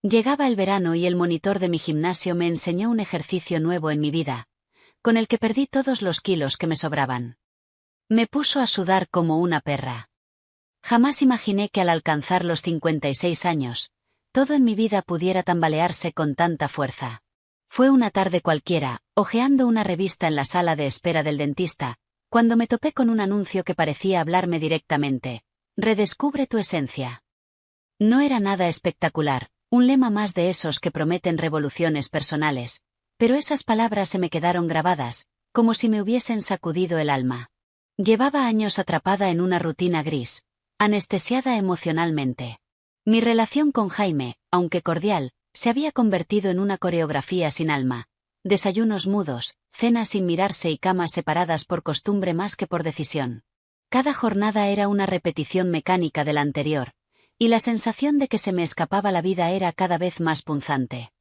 Llegaba el verano y el monitor de mi gimnasio me enseñó un ejercicio nuevo en mi vida, con el que perdí todos los kilos que me sobraban. Me puso a sudar como una perra. Jamás imaginé que al alcanzar los 56 años, todo en mi vida pudiera tambalearse con tanta fuerza. Fue una tarde cualquiera, hojeando una revista en la sala de espera del dentista, cuando me topé con un anuncio que parecía hablarme directamente. Redescubre tu esencia. No era nada espectacular, un lema más de esos que prometen revoluciones personales, pero esas palabras se me quedaron grabadas, como si me hubiesen sacudido el alma. Llevaba años atrapada en una rutina gris, anestesiada emocionalmente. Mi relación con Jaime, aunque cordial, se había convertido en una coreografía sin alma. Desayunos mudos, cenas sin mirarse y camas separadas por costumbre más que por decisión. Cada jornada era una repetición mecánica de la anterior, y la sensación de que se me escapaba la vida era cada vez más punzante.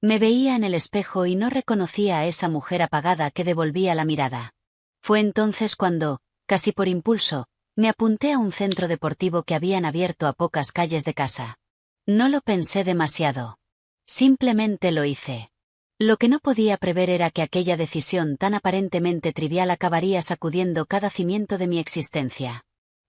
Me veía en el espejo y no reconocía a esa mujer apagada que devolvía la mirada. Fue entonces cuando, casi por impulso, me apunté a un centro deportivo que habían abierto a pocas calles de casa. No lo pensé demasiado. Simplemente lo hice. Lo que no podía prever era que aquella decisión tan aparentemente trivial acabaría sacudiendo cada cimiento de mi existencia.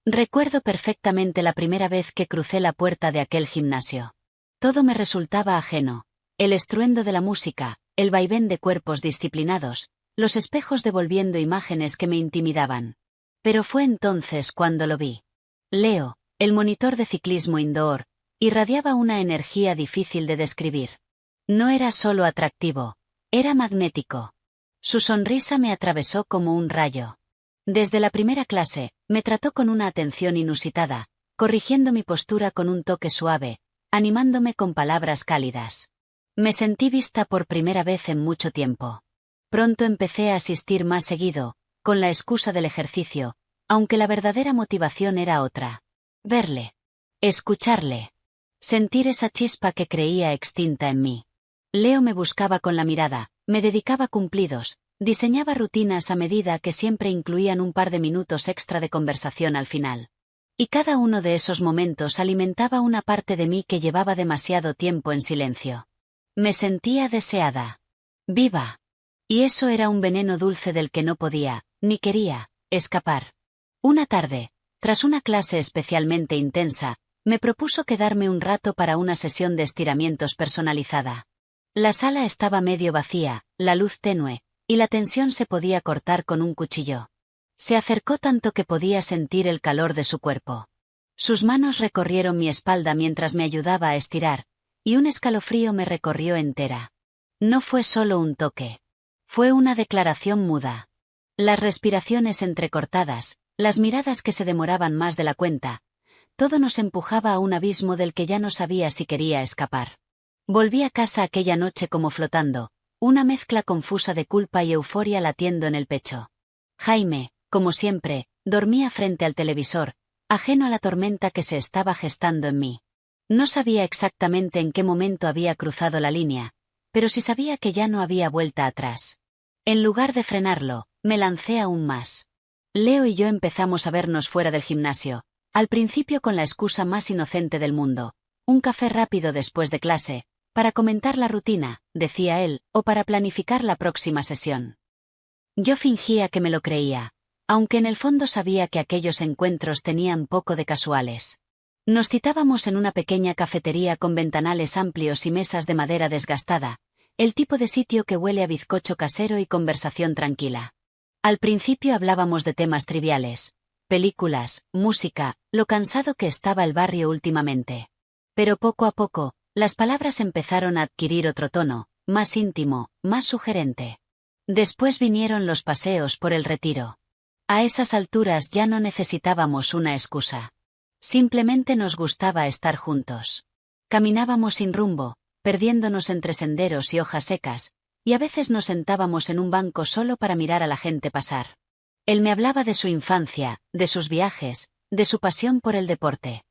Recuerdo perfectamente la primera vez que crucé la puerta de aquel gimnasio. Todo me resultaba ajeno. El estruendo de la música, el vaivén de cuerpos disciplinados, los espejos devolviendo imágenes que me intimidaban. Pero fue entonces cuando lo vi. Leo, el monitor de ciclismo indoor, irradiaba una energía difícil de describir. No era solo atractivo, era magnético. Su sonrisa me atravesó como un rayo. Desde la primera clase, me trató con una atención inusitada, corrigiendo mi postura con un toque suave, animándome con palabras cálidas. Me sentí vista por primera vez en mucho tiempo. Pronto empecé a asistir más seguido, con la excusa del ejercicio, aunque la verdadera motivación era otra. Verle. Escucharle. Sentir esa chispa que creía extinta en mí. Leo me buscaba con la mirada, me dedicaba cumplidos, diseñaba rutinas a medida que siempre incluían un par de minutos extra de conversación al final. Y cada uno de esos momentos alimentaba una parte de mí que llevaba demasiado tiempo en silencio. Me sentía deseada. Viva. Y eso era un veneno dulce del que no podía, ni quería, escapar. Una tarde, tras una clase especialmente intensa, me propuso quedarme un rato para una sesión de estiramientos personalizada. La sala estaba medio vacía, la luz tenue, y la tensión se podía cortar con un cuchillo. Se acercó tanto que podía sentir el calor de su cuerpo. Sus manos recorrieron mi espalda mientras me ayudaba a estirar, y un escalofrío me recorrió entera. No fue solo un toque. Fue una declaración muda. Las respiraciones entrecortadas, las miradas que se demoraban más de la cuenta, todo nos empujaba a un abismo del que ya no sabía si quería escapar. Volví a casa aquella noche como flotando, una mezcla confusa de culpa y euforia latiendo en el pecho. Jaime, como siempre, dormía frente al televisor, ajeno a la tormenta que se estaba gestando en mí. No sabía exactamente en qué momento había cruzado la línea, pero sí sabía que ya no había vuelta atrás. En lugar de frenarlo, me lancé aún más. Leo y yo empezamos a vernos fuera del gimnasio, al principio con la excusa más inocente del mundo, un café rápido después de clase, para comentar la rutina, decía él, o para planificar la próxima sesión. Yo fingía que me lo creía, aunque en el fondo sabía que aquellos encuentros tenían poco de casuales. Nos citábamos en una pequeña cafetería con ventanales amplios y mesas de madera desgastada, el tipo de sitio que huele a bizcocho casero y conversación tranquila. Al principio hablábamos de temas triviales, películas, música, lo cansado que estaba el barrio últimamente. Pero poco a poco, las palabras empezaron a adquirir otro tono, más íntimo, más sugerente. Después vinieron los paseos por el Retiro. A esas alturas ya no necesitábamos una excusa. Simplemente nos gustaba estar juntos. Caminábamos sin rumbo, perdiéndonos entre senderos y hojas secas, y a veces nos sentábamos en un banco solo para mirar a la gente pasar. Él me hablaba de su infancia, de sus viajes, de su pasión por el deporte.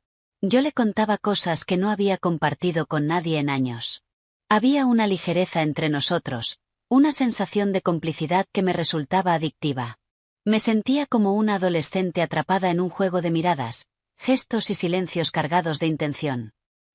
Yo le contaba cosas que no había compartido con nadie en años. Había una ligereza entre nosotros, una sensación de complicidad que me resultaba adictiva. Me sentía como una adolescente atrapada en un juego de miradas, gestos y silencios cargados de intención.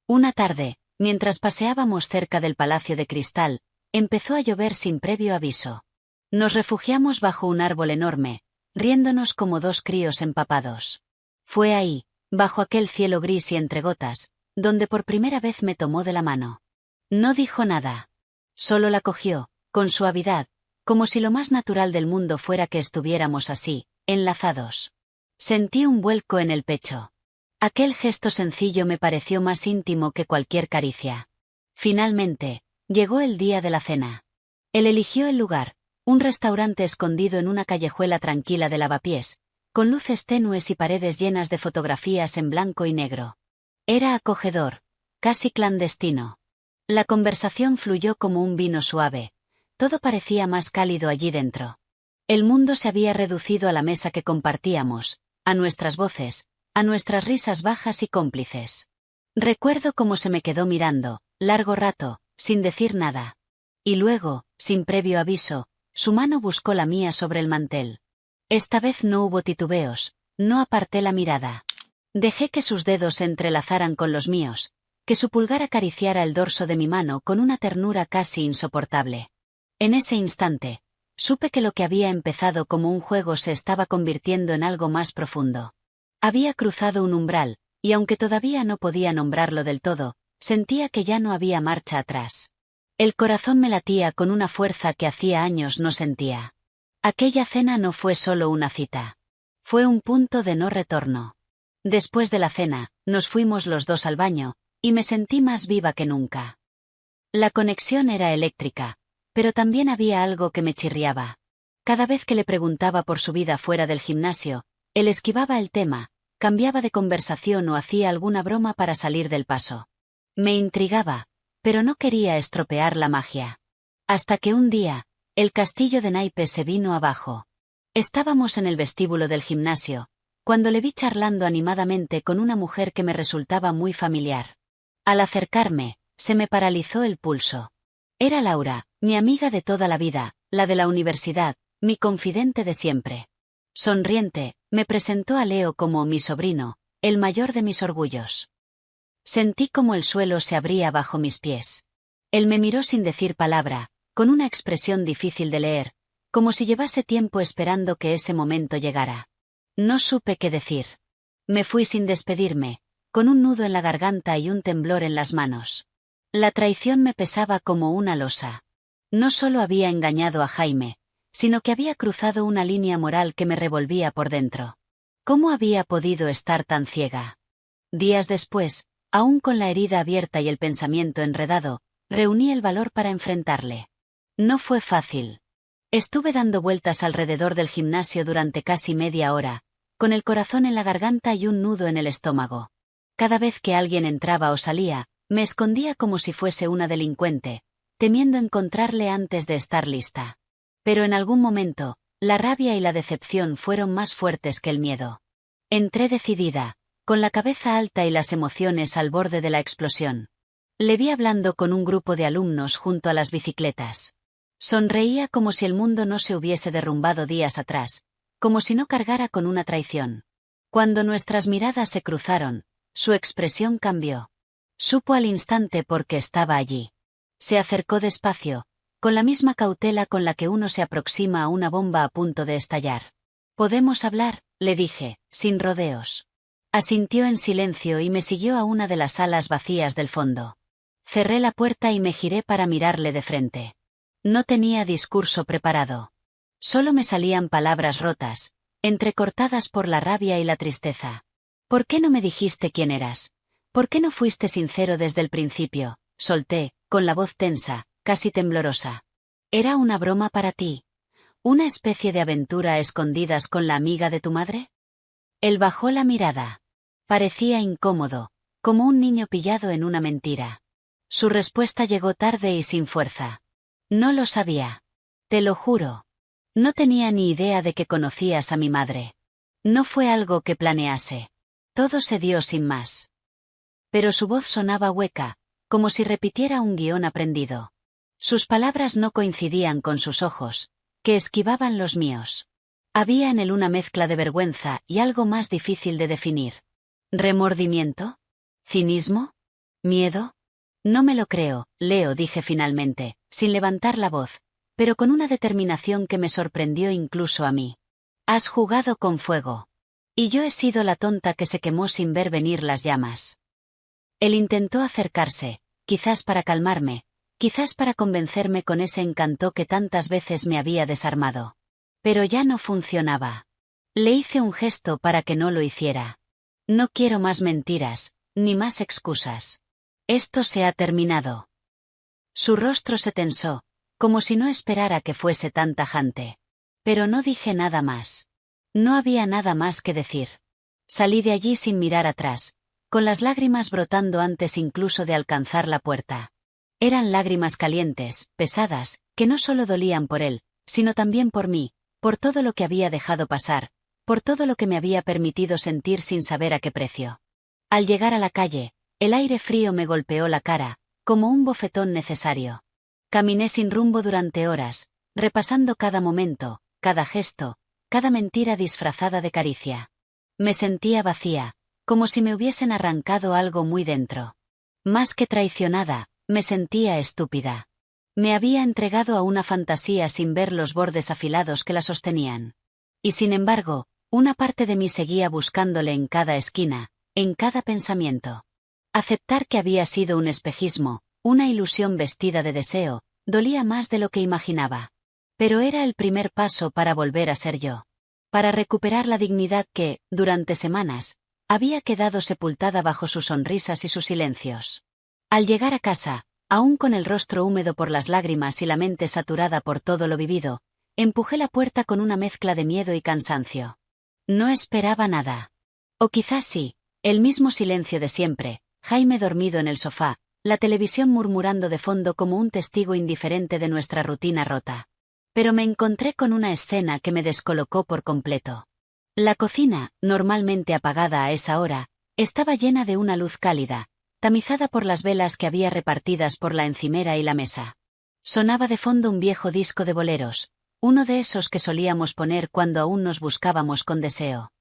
Una tarde, mientras paseábamos cerca del Palacio de Cristal, empezó a llover sin previo aviso. Nos refugiamos bajo un árbol enorme, riéndonos como dos críos empapados. Fue ahí, bajo aquel cielo gris y entre gotas, donde por primera vez me tomó de la mano. No dijo nada. Solo la cogió, con suavidad, como si lo más natural del mundo fuera que estuviéramos así, enlazados. Sentí un vuelco en el pecho. Aquel gesto sencillo me pareció más íntimo que cualquier caricia. Finalmente, llegó el día de la cena. Él eligió el lugar, un restaurante escondido en una callejuela tranquila de Lavapiés, con luces tenues y paredes llenas de fotografías en blanco y negro. Era acogedor, casi clandestino. La conversación fluyó como un vino suave. Todo parecía más cálido allí dentro. El mundo se había reducido a la mesa que compartíamos, a nuestras voces, a nuestras risas bajas y cómplices. Recuerdo cómo se me quedó mirando, largo rato, sin decir nada. Y luego, sin previo aviso, su mano buscó la mía sobre el mantel. Esta vez no hubo titubeos, no aparté la mirada. Dejé que sus dedos se entrelazaran con los míos, que su pulgar acariciara el dorso de mi mano con una ternura casi insoportable. En ese instante, supe que lo que había empezado como un juego se estaba convirtiendo en algo más profundo. Había cruzado un umbral, y aunque todavía no podía nombrarlo del todo, sentía que ya no había marcha atrás. El corazón me latía con una fuerza que hacía años no sentía. Aquella cena no fue solo una cita. Fue un punto de no retorno. Después de la cena, nos fuimos los dos al baño, y me sentí más viva que nunca. La conexión era eléctrica, pero también había algo que me chirriaba. Cada vez que le preguntaba por su vida fuera del gimnasio, él esquivaba el tema, cambiaba de conversación o hacía alguna broma para salir del paso. Me intrigaba, pero no quería estropear la magia. Hasta que un día, el castillo de naipes se vino abajo. Estábamos en el vestíbulo del gimnasio, cuando le vi charlando animadamente con una mujer que me resultaba muy familiar. Al acercarme, se me paralizó el pulso. Era Laura, mi amiga de toda la vida, la de la universidad, mi confidente de siempre. Sonriente, me presentó a Leo como mi sobrino, el mayor de mis orgullos. Sentí como el suelo se abría bajo mis pies. Él me miró sin decir palabra, con una expresión difícil de leer, como si llevase tiempo esperando que ese momento llegara. No supe qué decir. Me fui sin despedirme, con un nudo en la garganta y un temblor en las manos. La traición me pesaba como una losa. No solo había engañado a Jaime, sino que había cruzado una línea moral que me revolvía por dentro. ¿Cómo había podido estar tan ciega? Días después, aún con la herida abierta y el pensamiento enredado, reuní el valor para enfrentarle. No fue fácil. Estuve dando vueltas alrededor del gimnasio durante casi media hora, con el corazón en la garganta y un nudo en el estómago. Cada vez que alguien entraba o salía, me escondía como si fuese una delincuente, temiendo encontrarle antes de estar lista. Pero en algún momento, la rabia y la decepción fueron más fuertes que el miedo. Entré decidida, con la cabeza alta y las emociones al borde de la explosión. Le vi hablando con un grupo de alumnos junto a las bicicletas. Sonreía como si el mundo no se hubiese derrumbado días atrás, como si no cargara con una traición. Cuando nuestras miradas se cruzaron, su expresión cambió. Supo al instante por qué estaba allí. Se acercó despacio, con la misma cautela con la que uno se aproxima a una bomba a punto de estallar. «¿Podemos hablar?», le dije, sin rodeos. Asintió en silencio y me siguió a una de las salas vacías del fondo. Cerré la puerta y me giré para mirarle de frente. No tenía discurso preparado. Solo me salían palabras rotas, entrecortadas por la rabia y la tristeza. «¿Por qué no me dijiste quién eras? ¿Por qué no fuiste sincero desde el principio?», solté, con la voz tensa, casi temblorosa. «¿Era una broma para ti? ¿Una especie de aventura a escondidas con la amiga de tu madre?». Él bajó la mirada. Parecía incómodo, como un niño pillado en una mentira. Su respuesta llegó tarde y sin fuerza. «No lo sabía. Te lo juro. No tenía ni idea de que conocías a mi madre. No fue algo que planease. Todo se dio sin más». Pero su voz sonaba hueca, como si repitiera un guión aprendido. Sus palabras no coincidían con sus ojos, que esquivaban los míos. Había en él una mezcla de vergüenza y algo más difícil de definir. ¿Remordimiento? ¿Cinismo? ¿Miedo? No me lo creo, Leo, dije finalmente, sin levantar la voz, pero con una determinación que me sorprendió incluso a mí. Has jugado con fuego. Y yo he sido la tonta que se quemó sin ver venir las llamas. Él intentó acercarse, quizás para calmarme, quizás para convencerme con ese encanto que tantas veces me había desarmado. Pero ya no funcionaba. Le hice un gesto para que no lo hiciera. No quiero más mentiras, ni más excusas. Esto se ha terminado. Su rostro se tensó, como si no esperara que fuese tan tajante. Pero no dije nada más. No había nada más que decir. Salí de allí sin mirar atrás, con las lágrimas brotando antes incluso de alcanzar la puerta. Eran lágrimas calientes, pesadas, que no solo dolían por él, sino también por mí, por todo lo que había dejado pasar, por todo lo que me había permitido sentir sin saber a qué precio. Al llegar a la calle, el aire frío me golpeó la cara, como un bofetón necesario. Caminé sin rumbo durante horas, repasando cada momento, cada gesto, cada mentira disfrazada de caricia. Me sentía vacía, como si me hubiesen arrancado algo muy dentro. Más que traicionada, me sentía estúpida. Me había entregado a una fantasía sin ver los bordes afilados que la sostenían. Y sin embargo, una parte de mí seguía buscándole en cada esquina, en cada pensamiento. Aceptar que había sido un espejismo, una ilusión vestida de deseo, dolía más de lo que imaginaba. Pero era el primer paso para volver a ser yo. Para recuperar la dignidad que, durante semanas, había quedado sepultada bajo sus sonrisas y sus silencios. Al llegar a casa, aún con el rostro húmedo por las lágrimas y la mente saturada por todo lo vivido, empujé la puerta con una mezcla de miedo y cansancio. No esperaba nada. O quizás sí, el mismo silencio de siempre, Jaime dormido en el sofá, la televisión murmurando de fondo como un testigo indiferente de nuestra rutina rota. Pero me encontré con una escena que me descolocó por completo. La cocina, normalmente apagada a esa hora, estaba llena de una luz cálida, tamizada por las velas que había repartidas por la encimera y la mesa. Sonaba de fondo un viejo disco de boleros, uno de esos que solíamos poner cuando aún nos buscábamos con deseo.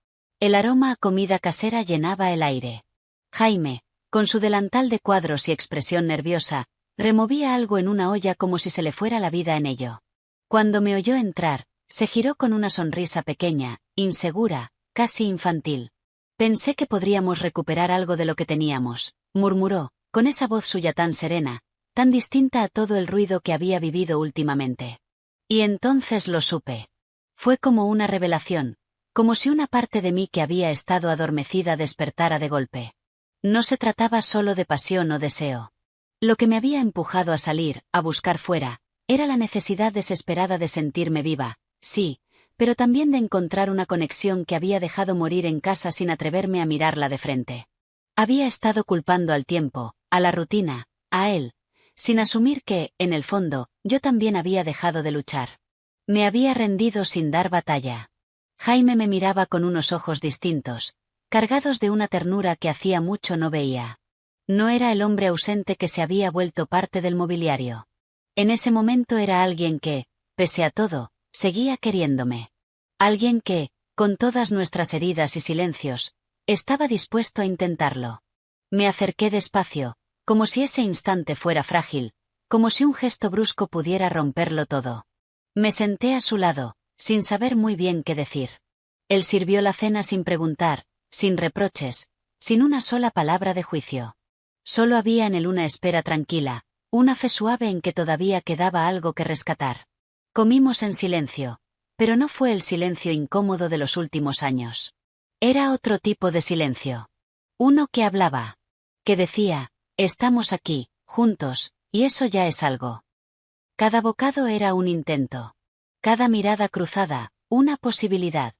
El aroma a comida casera llenaba el aire. Jaime, con su delantal de cuadros y expresión nerviosa, removía algo en una olla como si se le fuera la vida en ello. Cuando me oyó entrar, se giró con una sonrisa pequeña, insegura, casi infantil. Pensé que podríamos recuperar algo de lo que teníamos, murmuró, con esa voz suya tan serena, tan distinta a todo el ruido que había vivido últimamente. Y entonces lo supe. Fue como una revelación, como si una parte de mí que había estado adormecida despertara de golpe. No se trataba solo de pasión o deseo. Lo que me había empujado a salir, a buscar fuera, era la necesidad desesperada de sentirme viva, sí, pero también de encontrar una conexión que había dejado morir en casa sin atreverme a mirarla de frente. Había estado culpando al tiempo, a la rutina, a él, sin asumir que, en el fondo, yo también había dejado de luchar. Me había rendido sin dar batalla. Jaime me miraba con unos ojos distintos, cargados de una ternura que hacía mucho no veía. No era el hombre ausente que se había vuelto parte del mobiliario. En ese momento era alguien que, pese a todo, seguía queriéndome. Alguien que, con todas nuestras heridas y silencios, estaba dispuesto a intentarlo. Me acerqué despacio, como si ese instante fuera frágil, como si un gesto brusco pudiera romperlo todo. Me senté a su lado, sin saber muy bien qué decir. Él sirvió la cena sin preguntar, sin reproches, sin una sola palabra de juicio. Solo había en él una espera tranquila, una fe suave en que todavía quedaba algo que rescatar. Comimos en silencio, pero no fue el silencio incómodo de los últimos años. Era otro tipo de silencio. Uno que hablaba. Que decía, estamos aquí, juntos, y eso ya es algo. Cada bocado era un intento. Cada mirada cruzada, una posibilidad.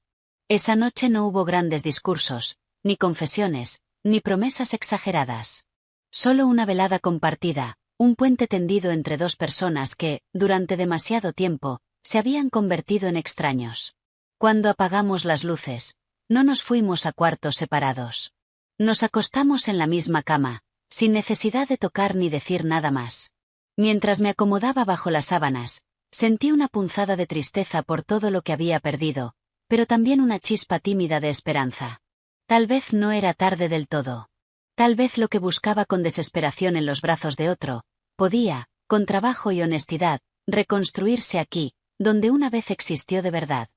Esa noche no hubo grandes discursos, ni confesiones, ni promesas exageradas. Solo una velada compartida, un puente tendido entre dos personas que, durante demasiado tiempo, se habían convertido en extraños. Cuando apagamos las luces, no nos fuimos a cuartos separados. Nos acostamos en la misma cama, sin necesidad de tocar ni decir nada más. Mientras me acomodaba bajo las sábanas, sentí una punzada de tristeza por todo lo que había perdido, pero también una chispa tímida de esperanza. Tal vez no era tarde del todo. Tal vez lo que buscaba con desesperación en los brazos de otro, podía, con trabajo y honestidad, reconstruirse aquí, donde una vez existió de verdad.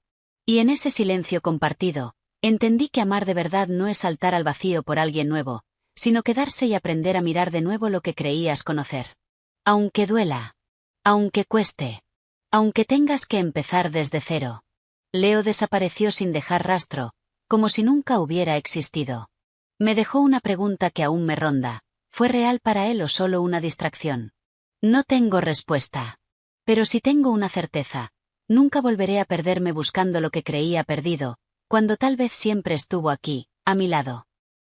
Y en ese silencio compartido, entendí que amar de verdad no es saltar al vacío por alguien nuevo, sino quedarse y aprender a mirar de nuevo lo que creías conocer. Aunque duela. Aunque cueste. Aunque tengas que empezar desde cero. Leo desapareció sin dejar rastro, como si nunca hubiera existido. Me dejó una pregunta que aún me ronda. ¿Fue real para él o solo una distracción? No tengo respuesta. Pero sí tengo una certeza. Nunca volveré a perderme buscando lo que creía perdido, cuando tal vez siempre estuvo aquí, a mi lado.